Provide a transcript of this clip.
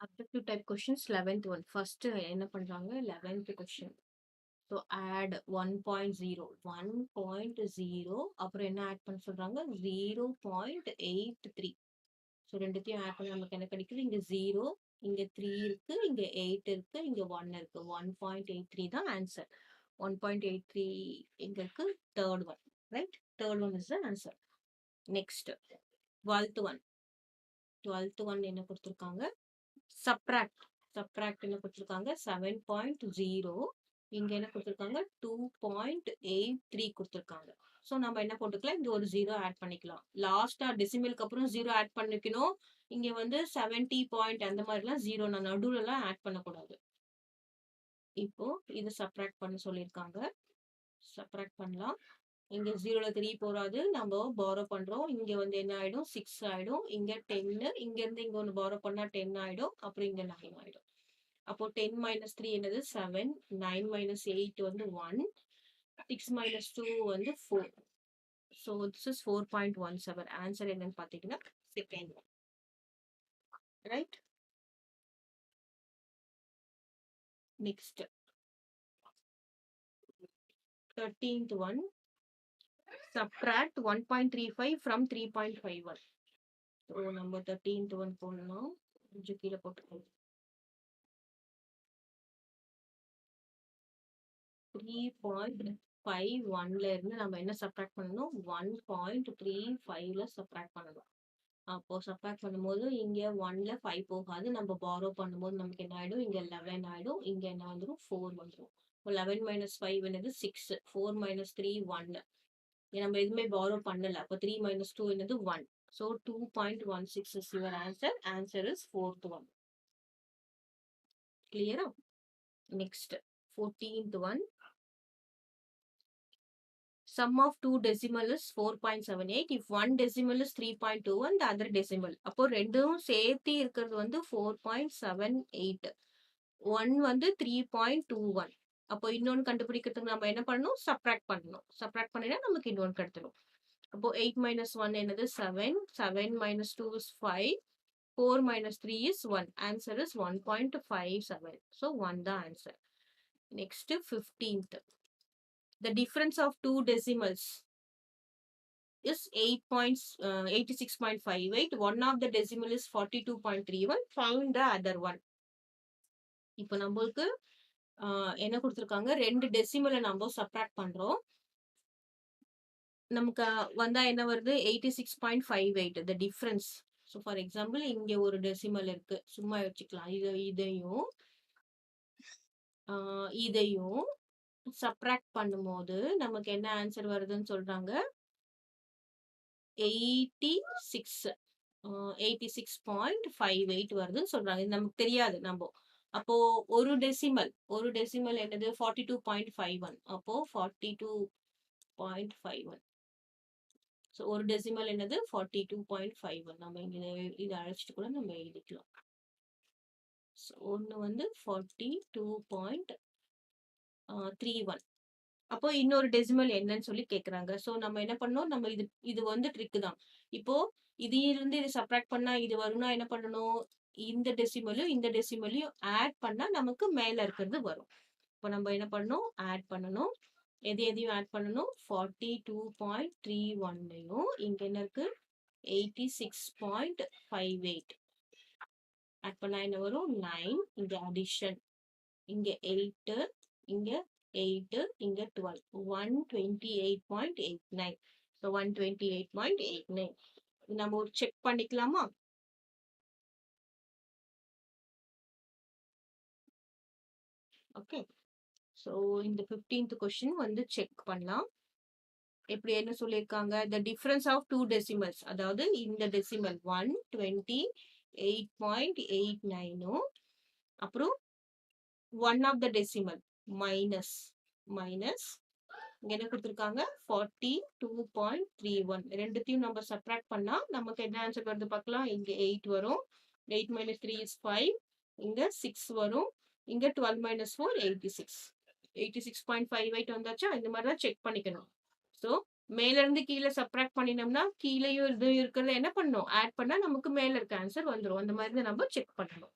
Objective type questions 11th one. First என்ன பண்றாங்க 11th question. So add 1.0 1.0 அப்புறம் என்ன ஆட் பண்ண சொல்றாங்க 0.83. ஸோ ரெண்டுத்தையும் ஆட் பண்ணி நமக்கு என்ன கிடைக்குது இங்க 0 இங்க 3 இருக்கு இங்க 8 இருக்கு இங்க 1 இருக்கு 1.83 தான் ஆன்சர். 1.83 எங்க இருக்கு third one right. Third one is the answer. Next 12th one என்ன கொடுத்துருக்காங்க சப்ராக்ட் என்ன கொடுத்துருக்காங்க 7.0 இங்க என்ன கொடுத்துருக்காங்க 2.83 கொடுத்துருக்காங்க. ஸோ நம்ம என்ன போட்டுக்கலாம் இந்த ஒரு 0 ஆட் பண்ணிக்கலாம். லாஸ்டா டெசிமலுக்கு அப்புறம் 0 ஆட் பண்ணிக்கணும். இங்க வந்து 70 பாயிண்ட் அந்த மாதிரிலாம் 0 நான் நடுவுல எல்லாம் ஆட் பண்ணக்கூடாது. இப்போ இது சப்ராக்ட் பண்ண சொல்லியிருக்காங்க. சப்ராக்ட் பண்ணலாம். இங்க 0ல 3 போறாது. நம்ம பாரோ பண்றோம். இங்க வந்து என்ன ஆயிடும் 6 ஆயிடும். இங்க 10 இங்க இருந்து இங்க ஒன்னு பாரோ பண்ணா 10 ஆயிடும். அப்புறம் இங்க 9 ஆயிடும். அப்போ 10 - 3 என்னது 7, 9 - 8 வந்து 1, 6 - 2 வந்து 4. So this is 4.17. ஆன்சர் என்னன்னு பாத்தீங்கன்னா second one right. Next 13th one. Subtract 1.35 from 3.51. So நம்ம 13th one போடணும். கொஞ்சம் கீழே போட்டுக்கணும். 3.51ல இருந்து நம்ம என்ன சப்ராக்ட் பண்ணணும் 1.35ல சப்ராக்ட் பண்ணணும். அப்போ சப்ராக்ட் பண்ணும்போது இங்க 1ல 5 போகாது. நம்ம பாரோ பண்ணும்போது நமக்கு என்ன ஆயிடும் இங்க 11 ஆயிடும். இங்க என்ன வந்துடும் 4 வந்துடும். 11 - 5 என்னது 6. 4 - 3 1. நம்ம எதுவுமே பாரோ பண்ணல. அப்போ 3 - 2 என்னது 1. So 2.16 is your answer. Answer is fourth one. Clear? Next 14th one. Sum of two decimal is 4.78. If one decimal is 3.21, the other decimal. அப்போ ரெண்டும் சேர்த்து இருக்கிறது வந்து 4.78. 1 வந்து 3.21. அப்போ இன்னொன்னு கண்டுபிடிக்கிறதுக்கு நம்ம என்ன பண்ணணும் சப்ராக்ட் பண்ணணும். சப்ராக்ட் பண்ணினா நமக்கு இன்னொன்னு கிடைச்சிடும். அப்போ 8 - 1 என்னது 7. 7 - 2 is 5. 4 - 3 is 1. Answer is 1.57. So 1 the answer. Next 15th. The difference of two decimals is 86.58. One of the decimal is 42.31. Find the other one. இப்போ நம்மளுக்கு என்ன கொடுத்துருக்காங்க ரெண்டு டெசிமலை நம்ம சப்ராக்ட் பண்றோம். நமக்கு வந்தா என்ன வருது 86.58 the difference. So for example இங்க ஒரு டெசிமல் இருக்கு சும்மா வச்சுக்கலாம். இதையும் சப்ராக்ட் பண்ணும்போது நமக்கு என்ன ஆன்சர் வருதுன்னு சொல்றாங்க 86.58 வருதுன்னு சொல்றாங்க. இது நமக்கு தெரியாது நம்ம. அப்போ ஒரு டெசிமல் என்னது 42.51. அப்போ 42.51. ஸோ ஒரு டெசிமல் என்னது 42.51. நம்ம இங்க இதை அழைச்சிட்டு கூட நம்ம எழுதிக்கலாம். ஒன்னு வந்து 42.31. அப்போ இன்னொரு டெசிமல் என்னன்னு சொல்லி கேக்குறாங்க. சோ நம்ம என்ன பண்ணோம் நம்ம இது வந்து ட்ரிக் தான். இப்போ இதிலிருந்து இது சப்ராக்ட் பண்ணா இது வரும்னா என்ன பண்ணணும் இந்த டெசிமலையும் ஆட் பண்ணா நமக்கு மேல இருக்கிறது வரும். இப்போ நம்ம என்ன பண்ணணும் ஆட் பண்ணணும். எதையும் ஆட் பண்ணணும் 42.31யும் இங்க என்ன இருக்கு 86.58 ஆட் பண்ணா என்ன வரும் 9. இங்க அடிஷன் இங்க 8 இங்க 8 இங்க 12 128.89. So 128.89 நம்ம ஒரு செக் பண்ணிக்கலாமா? ஓகே. ஸோ இந்த 15th கொஸ்டின் வந்து செக் பண்ணலாம். எப்படி என்ன சொல்லியிருக்காங்க the difference of two decimals அதாவது இந்த டெசிமல் 128.89ம் அப்புறம் one of the decimal minus இங்க என்ன கொடுத்திருக்காங்க 42.31. ரெண்டுத்தையும் நம்ம சப்ராக்ட் பண்ணா நமக்கு என்ன ஆன்சர் வருது பார்க்கலாம். இங்க 8 வரும். 8 - 3 is 5. இங்க 6 வரும். இங்க 12 - 4 86. 86.58 வந்தாச்சா? இந்த மாதிரி தான் செக் பண்ணிக்கணும். ஸோ மேல இருந்து கீழே சப்ராக்ட் பண்ணினோம்னா கீழேயும் இது இருக்கிறத என்ன பண்ணணும் ஆட் பண்ணா நமக்கு மேல இருக்க ஆன்சர் வந்துடும். அந்த மாதிரி தான் நம்ம செக் பண்ணணும்.